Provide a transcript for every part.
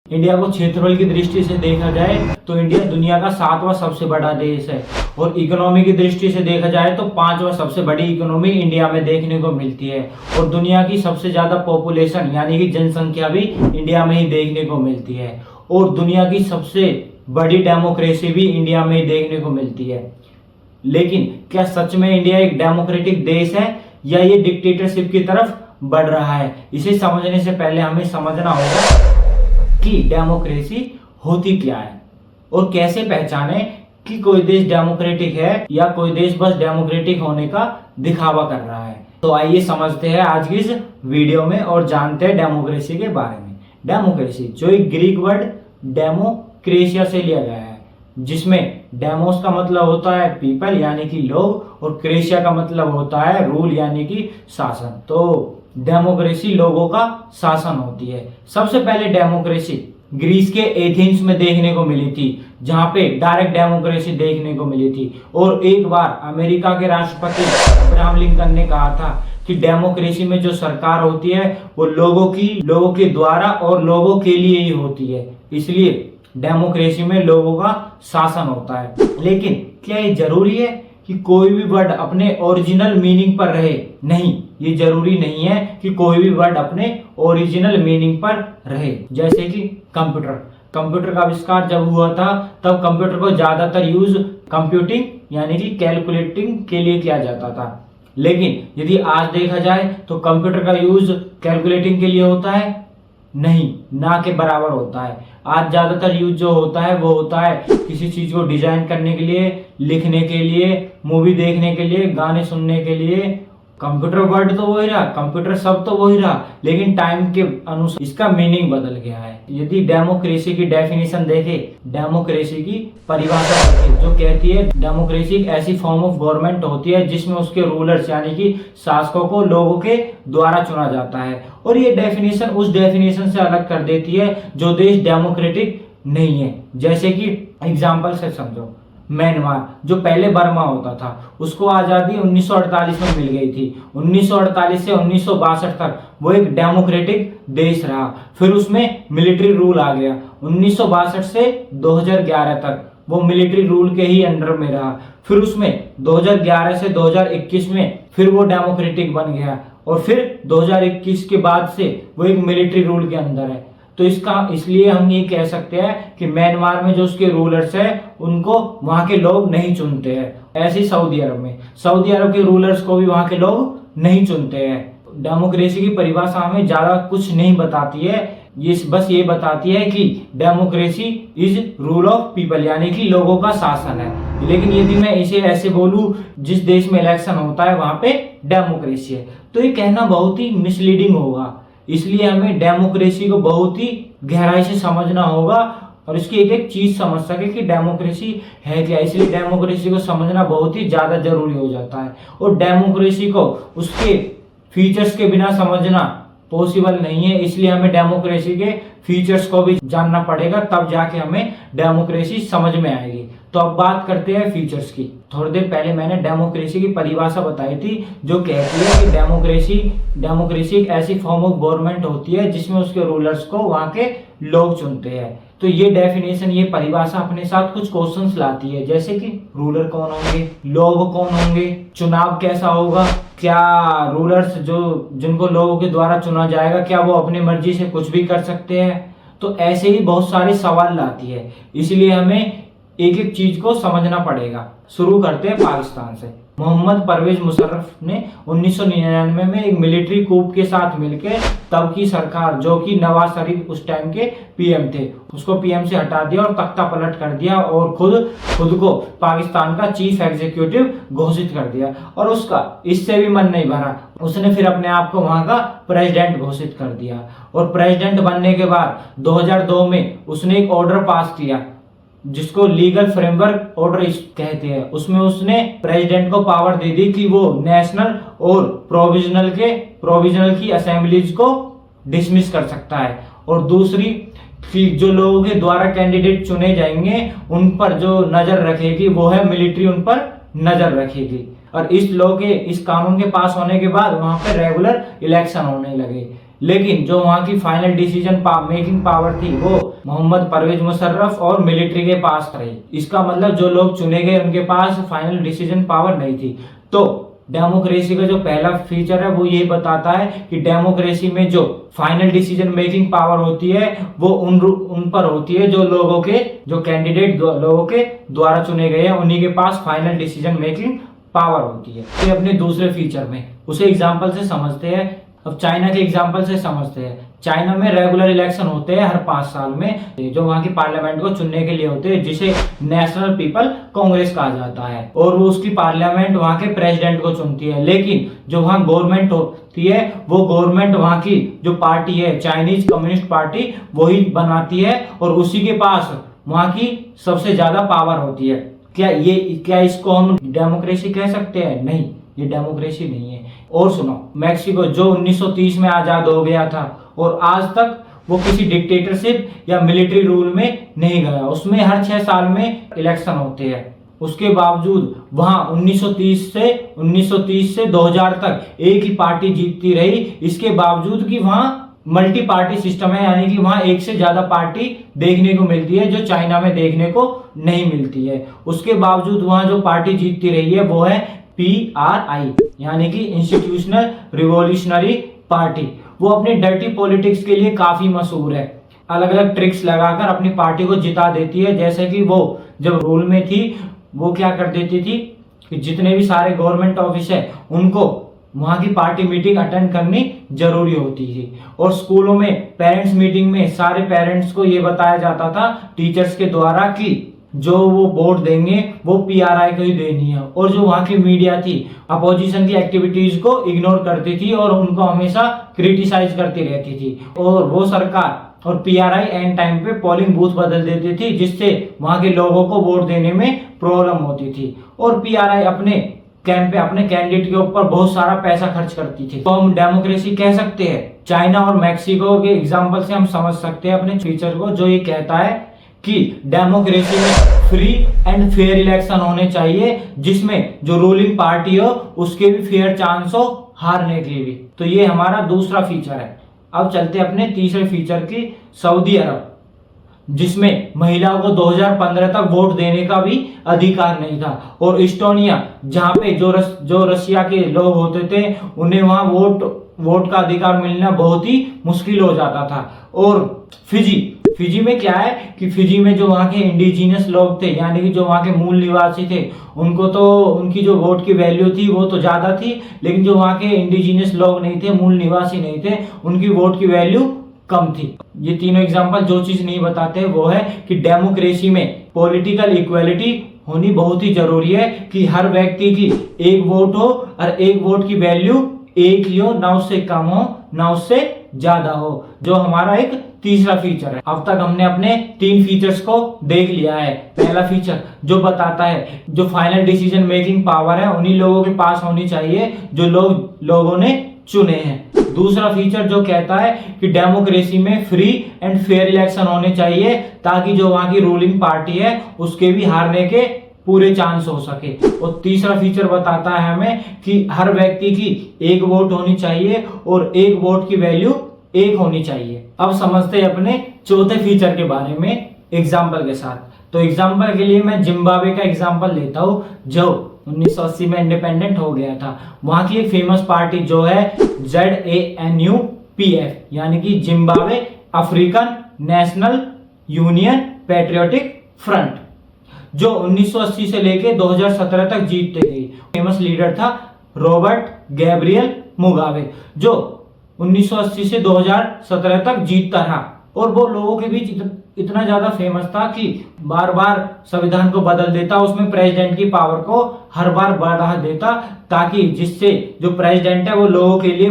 India को क्षेत्रफल की दृष्टि से देखा जाए तो इंडिया दुनिया का 7वां सबसे बड़ा देश है और इकोनॉमी की दृष्टि से देखा जाए तो 5वां सबसे बड़ी इकोनॉमी इंडिया में देखने को मिलती है और दुनिया की सबसे ज्यादा पॉपुलेशन यानी कि जनसंख्या भी इंडिया में ही देखने को मिलती है और दुनिया की सबसे बड़ी डेमोक्रेसी भी इंडिया में ही देखने को मिलती है। लेकिन क्या सच में इंडिया एक डेमोक्रेटिक देश है या ये डिक्टेटरशिप की तरफ बढ़ रहा है? इसे समझने से पहले हमें समझना होगा कि डेमोक्रेसी होती क्या है और कैसे पहचाने कि कोई देश डेमोक्रेटिक है या कोई देश बस डेमोक्रेटिक होने का दिखावा कर रहा है। तो आइए समझते हैं आज की इस वीडियो में और जानते हैं डेमोक्रेसी के बारे में। डेमोक्रेसी जो एक ग्रीक वर्ड डेमोक्रेशिया से लिया गया है, जिसमें डेमोस का मतलब होता है पीपल यानी कि लोग और क्रेशिया का मतलब होता है रूल यानी कि शासन। तो डेमोक्रेसी लोगों का शासन होती है। सबसे पहले डेमोक्रेसी ग्रीस के एथेंस में देखने को मिली थी, जहां पे डायरेक्ट डेमोक्रेसी देखने को मिली थी। और एक बार अमेरिका के राष्ट्रपति अब्राहम लिंकन ने कहा था कि डेमोक्रेसी में जो सरकार होती है वो लोगों के द्वारा और लोगों के लिए ही होती है, इसलिए डेमोक्रेसी में लोगों का शासन होता है। लेकिन क्या ये जरूरी है कि कोई भी वर्ड अपने ओरिजिनल मीनिंग पर रहे? नहीं, ये जरूरी नहीं है कि कोई भी वर्ड अपने ओरिजिनल मीनिंग पर रहे। जैसे कि कंप्यूटर का आविष्कार जब हुआ था तब कंप्यूटर को ज्यादातर यूज कंप्यूटिंग यानी कि कैलकुलेटिंग के लिए किया जाता था। लेकिन यदि आज देखा जाए तो कंप्यूटर का यूज कैलकुलेटिंग के लिए होता है? नहीं, ना के बराबर होता है। आज ज्यादातर यूज जो होता है वो होता है किसी चीज को डिजाइन करने के लिए, लिखने के लिए, मूवी देखने के लिए, गाने सुनने के लिए। कंप्यूटर वर्ड तो वही रहा, कंप्यूटर शब्द तो वही रहा, लेकिन टाइम के अनुसार इसका मीनिंग बदल गया है। यदि डेमोक्रेसी की डेफिनेशन देखे, डेमोक्रेसी की परिभाषा देखे, जो कहती है डेमोक्रेसी एक ऐसी फॉर्म ऑफ गवर्नमेंट होती है जिसमें उसके रूलर्स यानी कि शासकों को लोगों के द्वारा चुना जाता है। और ये डेफिनेशन उस डेफिनेशन से अलग कर देती है जो देश डेमोक्रेटिक नहीं है। जैसे कि एग्जाम्पल से समझो, म्यांमार जो पहले बर्मा होता था उसको आजादी 1948 में मिल गई थी। 1948 से 1962 तक वो एक डेमोक्रेटिक देश रहा। फिर उसमें मिलिट्री रूल आ गया। 1962 से 2011 तक वो मिलिट्री रूल के ही अंडर में रहा। फिर उसमें 2011 से 2021 में फिर वो डेमोक्रेटिक बन गया और फिर 2021 के बाद से वो एक मिलिट्री रूल के अंदर है। तो इसलिए हम ये कह सकते हैं कि म्यांमार में जो उसके रूलर्स हैं उनको वहां के लोग नहीं चुनते हैं। ऐसे ही सऊदी अरब के रूलर्स को भी वहां के लोग नहीं चुनते हैं। डेमोक्रेसी की परिभाषा हमें ज्यादा कुछ नहीं बताती है, ये बस ये बताती है कि democracy is rule of people यानी कि लोगों का शासन है। लेकिन यदि मैं इसे ऐसे बोलूं जिस देश में इलेक्शन होता है वहां पे डेमोक्रेसी है, तो ये कहना बहुत ही मिसलीडिंग होगा। इसलिए हमें डेमोक्रेसी को बहुत ही गहराई से समझना होगा और इसकी एक एक चीज समझ सके कि डेमोक्रेसी है क्या। इसलिए डेमोक्रेसी को समझना बहुत ही ज्यादा जरूरी हो जाता है और डेमोक्रेसी को उसके फीचर्स के बिना समझना पॉसिबल नहीं है। इसलिए हमें डेमोक्रेसी के फीचर्स को भी जानना पड़ेगा, तब जाके हमें डेमोक्रेसी समझ में आएगी। तो अब बात करते हैं फीचर्स की। थोड़ी देर पहले मैंने डेमोक्रेसी की परिभाषा बताई थी जो कहती है कि डेमोक्रेसी एक ऐसी फॉर्म ऑफ गवर्नमेंट होती है जिसमें उसके रूलर्स को वहां के लोग चुनते हैं। तो ये डेफिनेशन, ये परिभाषा अपने साथ कुछ क्वेश्चंस लाती है, जैसे कि रूलर कौन होंगे, लोग कौन होंगे, चुनाव कैसा होगा, क्या रूलर्स जिनको लोगों के द्वारा चुना जाएगा क्या वो अपनी मर्जी से कुछ भी कर सकते हैं। तो ऐसे ही बहुत सारे सवाल लाती है, इसलिए हमें एक एक चीज को समझना पड़ेगा। शुरू करते हैं पाकिस्तान से। मोहम्मद परवेज मुशर्रफ ने 1999 में एक मिलिट्री कूप के साथ मिलकर तब की सरकार, जो कि नवाज शरीफ उस टाइम के पीएम थे, उसको पीएम से हटा दिया और तख्ता पलट कर दिया और खुद को पाकिस्तान का चीफ एग्जीक्यूटिव घोषित कर दिया। और उसका इससे भी मन नहीं भरा, उसने फिर अपने आप को वहां का प्रेसिडेंट घोषित कर दिया। और प्रेसिडेंट बनने के बाद 2002 में उसने एक ऑर्डर पास किया जिसको लीगल फ्रेमवर्क ऑर्डर कहते हैं। उसमें उसने प्रेसिडेंट को पावर दे दी कि वो नेशनल और प्रोविजनल की असेंबलीज को डिसमिस कर सकता है। और दूसरी कि जो लोगों के द्वारा कैंडिडेट चुने जाएंगे उन पर जो नजर रखेगी वो है मिलिट्री, उन पर नजर रखेगी। और इस कानून के पास होने के बाद वहां पर रेगुलर इलेक्शन होने लगे। लेकिन जो वहाँ की फाइनल डिसीजन मेकिंग पावर थी वो मोहम्मद परवेज मुशर्रफ और मिलिट्री के पास रही। इसका मतलब जो लोग चुने गए उनके पास फाइनल डिसीजन पावर नहीं थी। तो डेमोक्रेसी का जो पहला फीचर है वो ये बताता है कि डेमोक्रेसी में जो फाइनल डिसीजन मेकिंग पावर होती है वो उन पर होती है जो लोगों के जो कैंडिडेट लोगों के द्वारा चुने गए हैं, उन्हीं के पास फाइनल डिसीजन मेकिंग पावर होती है। तो अपने दूसरे फीचर में उसे एग्जाम्पल से समझते हैं। अब चाइना के एग्जाम्पल से समझते हैं। चाइना में रेगुलर इलेक्शन होते हैं हर 5 साल में, जो वहां की पार्लियामेंट को चुनने के लिए होते हैं, जिसे नेशनल पीपल कांग्रेस कहा जाता है। और वो उसकी पार्लियामेंट वहां के प्रेसिडेंट को चुनती है। लेकिन जो वहां गवर्नमेंट होती है वो गवर्नमेंट वहां की जो पार्टी है चाइनीज कम्युनिस्ट पार्टी वही बनाती है और उसी के पास वहां की सबसे ज्यादा पावर होती है। क्या इसको हम डेमोक्रेसी कह सकते हैं? नहीं, ये डेमोक्रेसी नहीं है। और सुनो, मैक्सिको जो 1930 में आजाद हो गया था और आज तक वो किसी डिक्टेटरशिप या मिलिट्री रूल में नहीं गया। उसमें हर 6 साल में इलेक्शन होते हैं। उसके बावजूद वहां 1930 से 2000 तक एक ही पार्टी जीतती रही। इसके बावजूद कि वहां मल्टी पार्टी सिस्टम है, यानी कि वहां एक से ज्यादा पार्टी देखने को मिलती है जो चाइना में देखने को नहीं मिलती है। उसके बावजूद वहां जो पार्टी जीतती रही है वो है PRI, यानी कि इंस्टीट्यूशनल रिवॉल्यूशनरी पार्टी। वो अपनी डर्टी पॉलिटिक्स के लिए काफी मशहूर है। अलग अलग ट्रिक्स लगाकर अपनी पार्टी को जिता देती है। जैसे कि वो जब रूल में थी वो क्या कर देती थी कि जितने भी सारे गवर्नमेंट ऑफिस है उनको वहां की पार्टी मीटिंग अटेंड करनी जरूरी होती थी। और स्कूलों में पेरेंट्स मीटिंग में सारे पेरेंट्स को ये बताया जाता था टीचर्स के द्वारा कि जो वो वोट देंगे वो PRI को ही देनी है। और जो वहां की मीडिया थी अपोजिशन की एक्टिविटीज को इग्नोर करती थी और उनको हमेशा क्रिटिसाइज करती रहती थी। और वो सरकार और PRI एंड टाइम पे पोलिंग बूथ बदल देती थी, जिससे वहां के लोगों को वोट देने में प्रॉब्लम होती थी। और PRI अपने कैंप पे अपने कैंडिडेट के ऊपर बहुत सारा पैसा खर्च करती थी। तो हम डेमोक्रेसी कह सकते हैं। चाइना और मैक्सिको के एग्जाम्पल से हम समझ सकते हैं अपने फीचर को, जो ये कहता है कि डेमोक्रेसी में फ्री एंड फेयर इलेक्शन होने चाहिए, जिसमें जो रूलिंग पार्टी हो उसके भी फेयर चांस हो हारने के भी। तो ये हमारा दूसरा फीचर है। अब चलते अपने तीसरे फीचर की, सऊदी अरब, जिसमें महिलाओं को 2015 तक वोट देने का भी अधिकार नहीं था। और इस्टोनिया, जहां पे जो रशिया के लोग होते थे उन्हें वहां वोट का अधिकार मिलना बहुत ही मुश्किल हो जाता था। और फिजी में क्या है कि फिजी में जो वहाँ के इंडिजिनियस लोग थे, यानी कि जो वहाँ के मूल निवासी थे, उनको तो उनकी जो वोट की वैल्यू थी वो तो ज्यादा थी, लेकिन जो वहाँ के इंडिजिनियस लोग नहीं थे, मूल निवासी नहीं थे, उनकी वोट की वैल्यू कम थी। ये तीनों एग्जाम्पल जो चीज नहीं बताते वो है कि डेमोक्रेसी में पॉलिटिकल इक्वालिटी होनी बहुत ही जरूरी है, कि हर व्यक्ति की एक वोट हो और एक वोट की वैल्यू एक ही हो, ना उससे कम हो ना उससे ज्यादा हो, जो हमारा एक तीसरा फीचर है। अब तक हमने अपने 3 फीचर्स को देख लिया है। पहला फीचर जो बताता है जो फाइनल डिसीजन मेकिंग पावर है उन्हीं लोगों के पास होनी चाहिए जो लोगों ने चुने हैं। दूसरा फीचर जो कहता है कि डेमोक्रेसी में फ्री एंड फेयर इलेक्शन होने चाहिए, ताकि जो वहां की रूलिंग पार्टी है उसके भी हारने के पूरे चांस हो सके। और तीसरा फीचर बताता है हमें कि हर व्यक्ति की एक वोट होनी चाहिए और एक वोट की वैल्यू एक होनी चाहिए। अब समझते हैं अपने चौथे फीचर के बारे में एग्जाम्पल के साथ। तो एग्जाम्पल के लिए मैं जिम्बाब्वे का एग्जाम्पल लेता हूँ, जो 1980 में इंडिपेंडेंट हो गया था। वहां की एक फेमस पार्टी जो है ZANU-PF, यानी कि Zimbabwe African national union patriotic front, जो 1980 से लेके 2017 तक जीतते गई। फेमस लीडर था रॉबर्ट गैब्रियल मुगाबे, जो 1980 से 2017 तक जीतता रहा। और वो लोगों के बीच इतना ज्यादा फेमस था कि बार बार संविधान को बदल देता, उसमें प्रेसिडेंट की पावर को हर बार बढ़ा देता, ताकि जिससे जो प्रेसिडेंट है वो लोगों के लिए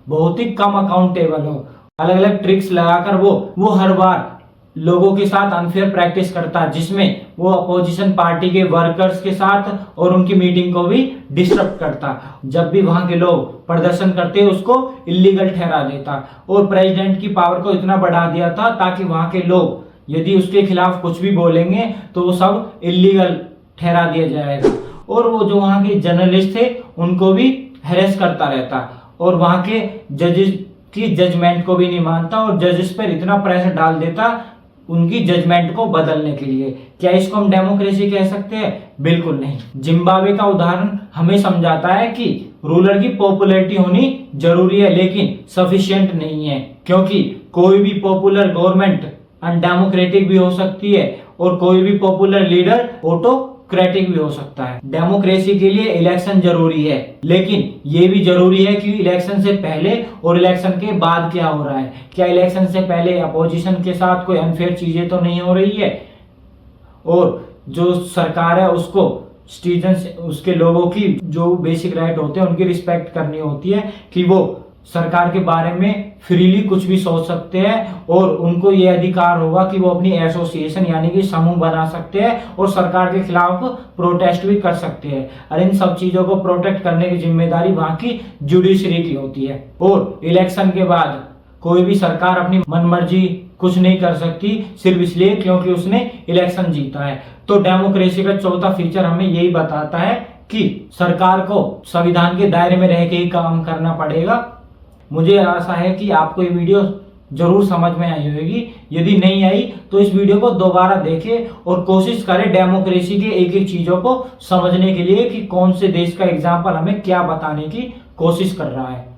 बहुत ही कम अकाउंटेबल हो। अलग अलग ट्रिक्स लगाकर वो हर बार लोगों के साथ अनफेयर प्रैक्टिस करता, जिसमें वो अपोजिशन पार्टी के वर्कर्स के साथ और उनकी मीटिंग को भी डिस्टर्ब करता। जब भी वहां के लोग प्रदर्शन करते उसको इलीगल ठहरा देता। और प्रेसिडेंट की पावर को इतना बढ़ा दिया था ताकि वहां के लोग यदि उसके खिलाफ कुछ भी बोलेंगे तो वो सब इलीगल ठहरा दिया जाएगा। और वो जो वहां के जर्नलिस्ट थे उनको भी हैरेस करता रहता। और वहां के जजेस कि जजमेंट को भी नहीं मानता और जजेस पर इतना प्रेशर डाल देता उनकी जजमेंट को बदलने के लिए। क्या इसको हम डेमोक्रेसी कह सकते हैं? बिल्कुल नहीं। जिम्बाब्वे का उदाहरण हमें समझाता है कि रूलर की पॉपुलैरिटी होनी जरूरी है लेकिन सफिशिएंट नहीं है, क्योंकि कोई भी पॉपुलर गवर्नमेंट अनडेमोक्रेटिक भी हो सकती है और कोई भी पॉपुलर लीडर ऑटोक्रेटिक भी हो सकता है। डेमोक्रेसी के लिए इलेक्शन जरूरी है, लेकिन ये भी जरूरी है कि इलेक्शन से पहले और इलेक्शन के बाद क्या हो रहा है। क्या इलेक्शन से पहले अपोजिशन के साथ कोई अनफेयर चीजें तो नहीं हो रही है, और जो सरकार है उसको सिटीजन उसके लोगों की जो बेसिक राइट होते हैं उनकी रिस्पेक्ट करनी होती है कि वो सरकार के बारे में फ्रीली कुछ भी सोच सकते हैं और उनको ये अधिकार होगा कि वो अपनी एसोसिएशन यानी कि समूह बना सकते हैं और सरकार के खिलाफ प्रोटेस्ट भी कर सकते हैं। और इन सब चीजों को प्रोटेक्ट करने की जिम्मेदारी वहां की जुडिशरी की होती है। और इलेक्शन के बाद कोई भी सरकार अपनी मनमर्जी कुछ नहीं कर सकती सिर्फ इसलिए क्योंकि उसने इलेक्शन जीता है। तो डेमोक्रेसी का चौथा फीचर हमें यही बताता है कि सरकार को संविधान के दायरे में रह के ही काम करना पड़ेगा। मुझे आशा है कि आपको ये वीडियो जरूर समझ में आई होगी। यदि नहीं आई तो इस वीडियो को दोबारा देखें और कोशिश करें डेमोक्रेसी के एक एक चीजों को समझने के लिए कि कौन से देश का एग्जाम्पल हमें क्या बताने की कोशिश कर रहा है।